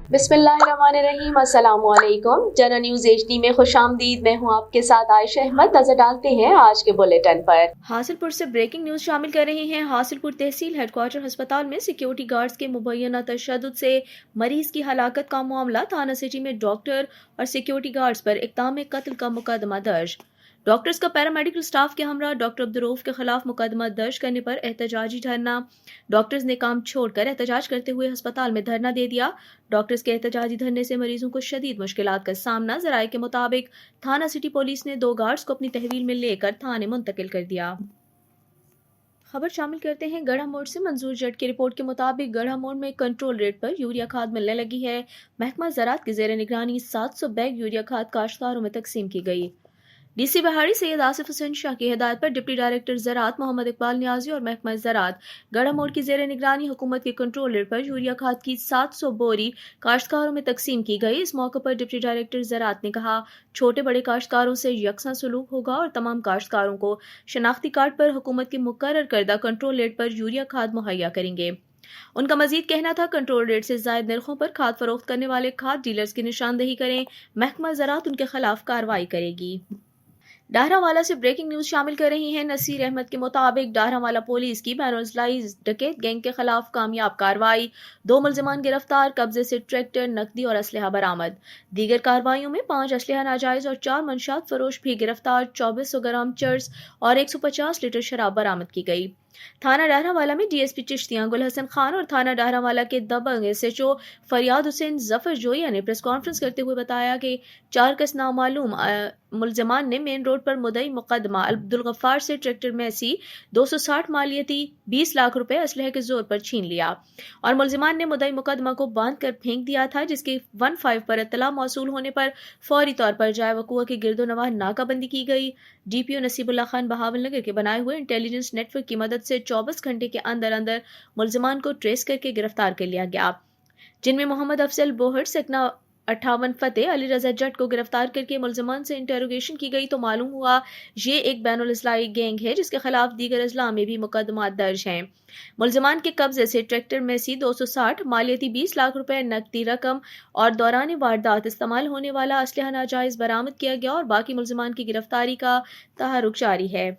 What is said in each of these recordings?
बिस्मिल्लाहिर्रहमानिर्रहीम। अस्सलाम वालेकुम। जनरल न्यूज HD में खुश आमदीद। मैं हूँ आपके साथ आयशा अहमद। नजर डालते हैं आज के बुलेटिन पर। हासिलपुर से ब्रेकिंग न्यूज शामिल कर रहे हैं। हासिलपुर तहसील हेडक्वार्टर अस्पताल में सिक्योरिटी गार्ड्स के मुबैना तशद्दुद से मरीज की हलाकत का मामला। थाना सिटी में डॉक्टर और सिक्योरिटी गार्ड्स पर इक़दाम कत्ल का मुकदमा दर्ज। डॉक्टर्स का पैरामेडिकल स्टाफ के हमरा डॉक्टर अब्दुर्रऊफ के खिलाफ मुकदमा दर्ज करने पर एहतजाजी धरना। डॉक्टर्स ने काम छोड़कर एहतजाज करते हुए अस्पताल में धरना दे दिया। डॉक्टर्स के एहतजाजी धरने से मरीजों को शदीद मुश्किलात का सामना। ज़राए के मुताबिक थाना सिटी पुलिस ने 2 गार्ड्स को अपनी तहवील में लेकर थाने मुंतकिल कर दिया। खबर शामिल करते हैं गढ़ा मोड़ से। मंजूर जट की रिपोर्ट के मुताबिक गढ़ा मोड़ में कंट्रोल रेट पर यूरिया खाद मिलने लगी है। महकमा ज़राअत की ज़ेर निगरानी 700 बैग यूरिया खाद काश्तकारों में तकसीम की गई। DC बहाड़ी सैयद आसिफ हुसैन शाह की हिदायत पर डिप्टी डायरेक्टर ज़राअत मोहम्मद इकबाल नियाजी और महकमा ज़राअत गढ़ा मोड़ की ज़ेर निगरानी हुकूमत के कंट्रोल रेट पर यूरिया खाद की 700 बोरी काश्तकारों में तकसीम की गई। इस मौके पर डिप्टी डायरेक्टर ज़राअत ने कहा, छोटे बड़े काश्तकारों से यकसा सलूक होगा और तमाम काश्तकारों को शनाख्ती कार्ड पर हुकूमत के मुकर्रर करदा कंट्रोल रेट पर यूरिया खाद मुहैया करेंगे। उनका मजीद कहना था, कंट्रोल रेट से जायद निर्खों पर खाद फरोख्त करने वाले खाद डीलर्स की निशानदेही करें। महकमा ज़राअत उनके खिलाफ कार्रवाई करेगी। डाहरावाला से ब्रेकिंग न्यूज शामिल कर रही हैं। नसीर अहमद के मुताबिक डाहरावाला पुलिस की बैनुल-अज़लाई डकैत गैंग के खिलाफ कामयाब कार्रवाई। 2 मुल्ज़िमान गिरफ्तार, कब्जे से ट्रैक्टर, नकदी और असलहा बरामद। दीगर कार्रवाइयों में 5 असलहा नाजायज और 4 मंशात फरोश भी गिरफ्तार। 2400 ग्राम चर्स और 150 लीटर शराब बरामद की गई। थाना डाहरावाला में DSP चिश्तियां गुल हसन खान और थाना डाहरावाला के दबंग SHO फरियाद हुसैन जफर जोया ने प्रेस कॉन्फ्रेंस करते हुए बताया कि 4 कस नामालूम मुल्ज़िमान ने मेन रोड पर मुदई मुकदमा अब्दुल गफ्फार से ट्रैक्टर मैसी 260 मालियती 20 लाख रुपए असलहे के जोर पर छीन लिया और मुल्ज़िमान ने मुदई मुकदमा को बांध कर फेंक दिया था, जिसके 15 पर इत्तला मौसूल होने पर फौरी तौर पर जाए वक़ुआ की गिरदोनवाह नाकाबंदी की गई। DPO नसीबुल्लाह खान बहावल नगर के बनाए हुए इंटेलिजेंस नेटवर्क की मदद से 24 घंटे के अंदर अंदर मुल्ज़िमान को ट्रेस करके गिरफ्तार कर लिया गया, जिनमें मोहम्मद अफजल बोहर सकना 58 फतेह अली रजा जट को गिरफ्तार करके मुल्ज़िमान से इंटेरोगेशन की गई तो मालूम हुआ ये एक बैनुल-अज़लाई गैंग है जिसके खिलाफ दीगर अजला में भी मुकदमा दर्ज हैं। मुल्ज़िमान के कब्जे से ट्रैक्टर मैसी 260 मालियती 20 लाख रुपए नकदी रकम और दौरान वारदात इस्तेमाल होने वाला असलहा नाजायज बरामद किया गया और बाकी मुल्ज़िमान की गिरफ्तारी का तहरुक जारी है।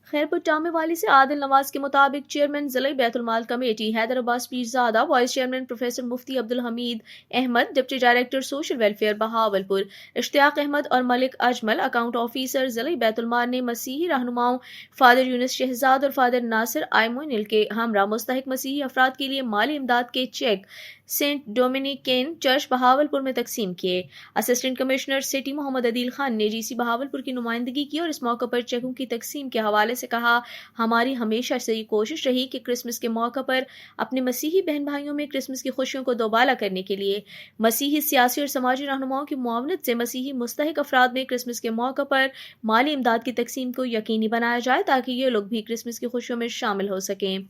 खैरपुर टामे वाली से आदिल नवाज के मुताबिक चेयरमैन ज़िला बैतुल माल committee Haider Abbas Pirzada, vice chairman professor Mufti Abdul Hamid Ahmad, deputy director social welfare Bahawalpur Ishtiaq Ahmad और मलिक अजमल, अकाउंट ऑफिसर ज़िला बैतुल माल ने मसीही रहनुमाओं फादर यूनुस शहजाद और फादर नासिर आइमोनिल के हमरा मुस्तहिक मसीही अफराद के लिए माली इमदाद के cheque saint Dominican church Bahawalpur में तकसीम किए। Assistant commissioner city Mohammad Adeel Khan ने DC बहावलपुर की नुमाइंदगी की और इस मौके पर चेकों की तकसीम के हवाले से कहा, हमारी हमेशा से ये कोशिश रही कि क्रिसमस के मौके पर अपने मसीही बहन भाइयों में क्रिसमस की खुशियों को दोबाला करने के लिए मसीही सियासी और समाजी रहनुमाओं की मुआवनत से मसीही मुस्तहिक अफराद में क्रिसमस के मौके पर माली इमदाद की तकसीम को यकीनी बनाया जाए ताकि ये लोग भी क्रिसमस की खुशियों में शामिल हो सकें।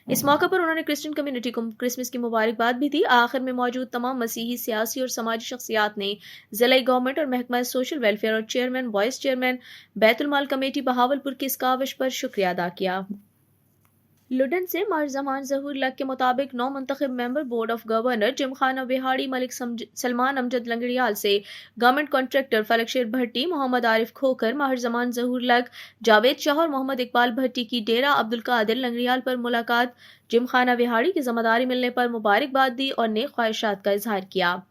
इस मौके पर उन्होंने क्रिश्चियन कम्युनिटी को क्रिसमस की मुबारकबाद भी दी। आखिर में मौजूद तमाम मसीही सियासी और समाजी शख्सियात ने ज़िला गवर्नमेंट और महकमा सोशल वेलफेयर और चेयरमैन वाइस चेयरमैन बैतुल माल कमेटी बहावलपुर की इस काविश पर शुक्रिया अदा किया। लुडन से मार्जमान ज़हूर लक के मुताबिक 9 मुंतखब member board of governor gymkhana बिहाड़ी मलिक सलमान अमजद लंगड़ियाल से गवर्नमेंट कॉन्ट्रैक्टर फलकशेर भट्टी, मोहम्मद आरिफ खोकर, माहिर जमान ज़हूर लक, जावेद शाह और मोहम्मद इकबाल भट्टी की डेरा अब्दुल कादिर लंगड़ियाल पर मुलाकात, जिमखाना बिहाड़ी की जिम्मेदारी मिलने पर मुबारकबाद दी और नेक ख्वाहिशात का इजहार किया।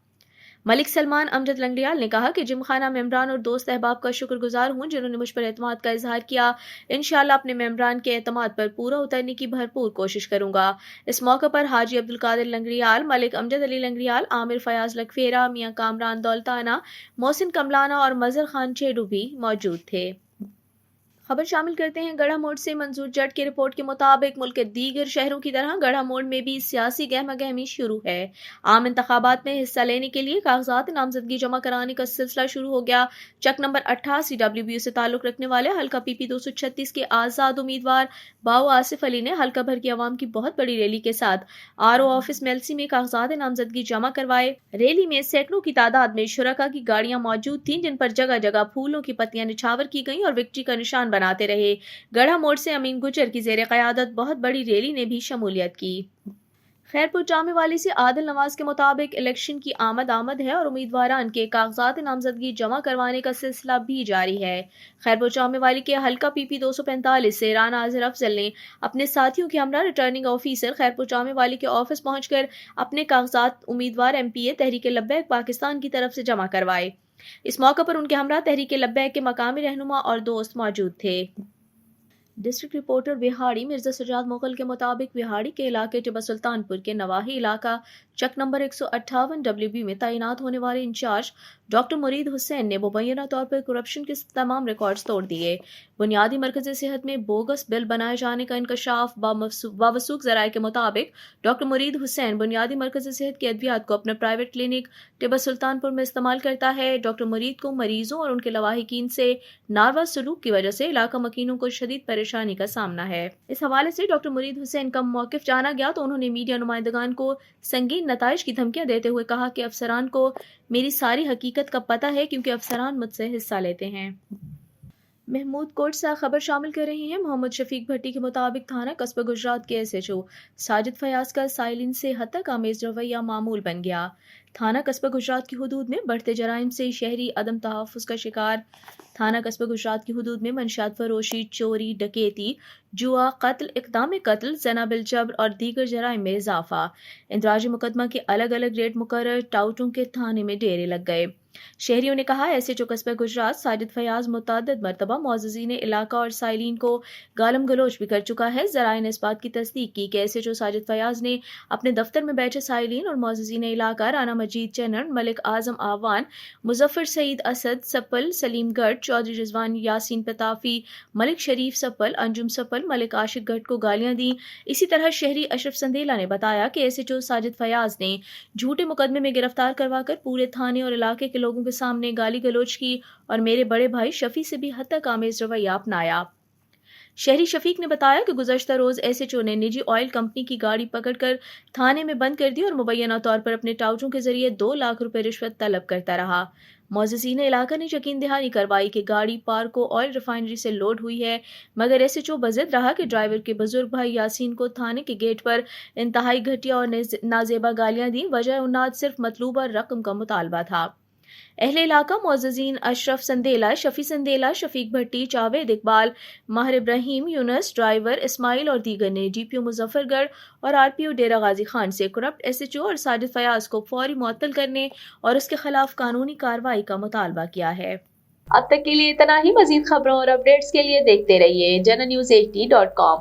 मलिक सलमान अमजद लंगड़ियाल ने कहा कि जिमखाना मेंबरान और दोस्त अहबाब का शुक्रगुजार हूँ जिन्होंने मुझ पर एतमाद का इजहार किया। इंशाअल्लाह अपने मेंबरान के एतमाद पर पूरा उतरने की भरपूर कोशिश करूंगा। इस मौके पर हाजी अब्दुल कादिर लंगड़ियाल, मलिक अमजद अली लंगड़ियाल, आमिर फयाज लकफेरा, मियाँ कामरान दौलताना, मोहसिन कमलाना और मजर खान चेडू भी मौजूद थे। खबर शामिल करते हैं गढ़ा मोड़ से। मंजूर जट की रिपोर्ट के मुताबिक मुल्क के दीगर शहरों की तरह गढ़ा मोड़ में भी सियासी गहमा गहमी शुरू है। आम इंतखाबात में हिस्सा लेने के लिए कागजात नामजदगी जमा कराने का सिलसिला शुरू हो गया। चक नंबर 88 WBU से ताल्लुक रखने वाले हल्का PP 236 के आज़ाद उम्मीदवार बाऊ आसिफ अली ने हल्का भर की आवाम की बहुत बड़ी रैली के साथ RO ऑफिस मेलसी में कागजात नामजदगी जमा करवाए। रैली में सैकड़ों की तादाद में शुरका की गाड़ियां मौजूद थीं, जिन पर जगह जगह फूलों की पत्तियां निछावर की गईं और विक्ट्री का निशान बनाते रहे। गढ़ा मोड़ से अमीन गुजर की जेर क़यादत बहुत बड़ी रैली ने भी शमूलियत की। خیرپور جامع والی سے عادل نواز کے مطابق الیکشن کی آمد ہے اور امیدواران کے کاغذات نامزدگی جمع کروانے کا سلسلہ بھی جاری ہے۔ خیرپور جامع والی کے حلقہ PP 245 سے رانا اظہر افضل نے اپنے ساتھیوں کے ہمراہ ریٹرننگ آفیسر خیرپور جامع والی کے آفس پہنچ کر اپنے کاغذات امیدوار MPA تحریک لبیک پاکستان کی طرف سے جمع کروائے۔ اس موقع پر ان کے ہمراہ تحریک لبیک کے مقامی رہنما اور دوست موجود تھے۔ ڈسٹرکٹ رپورٹر وہاڑی مرزا سجاد مغل کے مطابق وہاڑی کے علاقے ٹیبہ سلطان پور کے نواحی علاقہ چک نمبر 158 WB میں تعینات ہونے والے انچارج ڈاکٹر مرید حسین نے مبینہ طور پر کرپشن کے تمام ریکارڈز توڑ دیے۔ بنیادی مرکز صحت میں بوگس بل بنائے جانے کا انکشاف۔ باوثوق ذرائع کے مطابق ڈاکٹر مرید حسین بنیادی مرکز صحت کی ادویات کو اپنا پرائیویٹ کلینک ٹیبہ سلطان پور میں استعمال کرتا ہے۔ ڈاکٹر مرید کو مریضوں اور ان کے لواحقین سے ناروا سلوک کی وجہ سے علاقہ مکینوں کو شدید پریشانی کا سامنا ہے۔ اس حوالے سے ڈاکٹر مرید حسین کا موقف جانا گیا تو انہوں نے میڈیا نمائندگان کو سنگین نتائج کی دھمکیاں دیتے ہوئے کہا کہ افسران کو میری ساری حقیقت کا پتہ ہے کیونکہ افسران مجھ سے حصہ لیتے ہیں۔ محمود کوٹ سے خبر شامل کر رہے ہیں۔ محمد شفیق بھٹی کے مطابق تھانہ قصبہ گجرات کے SHO ساجد فیاض کا سائلین سے حد تک آمیز رویہ معمول بن گیا۔ تھانہ قصبہ گجرات کی حدود میں بڑھتے جرائم سے شہری عدم تحفظ کا شکار۔ تھانہ قصبہ گجرات کی حدود میں منشیات فروشی، چوری، ڈکیتی، جوا، قتل، اقدام قتل، زنا بالجبر اور دیگر جرائم میں اضافہ۔ اندراج مقدمہ کے الگ الگ ریٹ مقرر، ٹاؤٹوں کے تھانے میں ڈیرے لگ گئے۔ شہریوں نے کہا SHO قصبہ گجرات ساجد فیاض متعدد مرتبہ معززین علاقہ اور سائلین کو گالم گلوچ بھی کر چکا ہے۔ ذرائع نے اس بات کی تصدیق کی کہ SHO ساجد فیاض نے اپنے دفتر میں بیٹھے سائلین اور معززین علاقہ رانا مجید چنن، ملک اعظم آوان، مظفر سعید اسد سپل، سلیم گڑھ، چودھری رضوان یاسین پتافی، ملک شریف سپل، انجم سپل، ملک عاشق گڑھ کو گالیاں دیں۔ اسی طرح شہری اشرف سندیلا نے بتایا کہ SHO ساجد فیاض نے جھوٹے مقدمے میں گرفتار کروا کر پورے تھانے اور علاقے کے لوگوں کے سامنے گالی گلوچ کی اور میرے بڑے بھائی شفیع سے بھی حد تک آمیز رویہ اپنایا۔ شہری شفیق نے بتایا کہ گزشتہ روز SHO نے نجی آئل کمپنی کی گاڑی پکڑ کر تھانے میں بند کر دی اور مبینہ طور پر اپنے ٹاؤٹوں کے ذریعے 2 لاکھ روپے رشوت طلب کرتا رہا۔ معززین علاقہ نے یقین دہانی کروائی کہ گاڑی پارکو آئل ریفائنری سے لوڈ ہوئی ہے، مگر SHO بضد رہا کہ ڈرائیور کے بزرگ بھائی یاسین کو تھانے کے گیٹ پر انتہائی گھٹیا اور نازیبا گالیاں دیں۔ وجہ اناد صرف مطلوبہ رقم کا مطالبہ تھا۔ اہل علاقہ معززین اشرف سندیلا، شفیع سندیلا، شفیق بھٹی، جاوید اقبال، ماہر ابراہیم، یونس، ڈرائیور اسماعیل اور دیگر نے DPO مظفر گڑھ اور RPO ڈیرہ غازی خان سے کرپٹ SHO اور ساجد فیاض کو فوری معطل کرنے اور اس کے خلاف قانونی کارروائی کا مطالبہ کیا ہے۔ اب تک کے لیے اتنا ہی۔ مزید خبروں اور اپڈیٹس کے لیے دیکھتے رہیے JanaNewsHD.com۔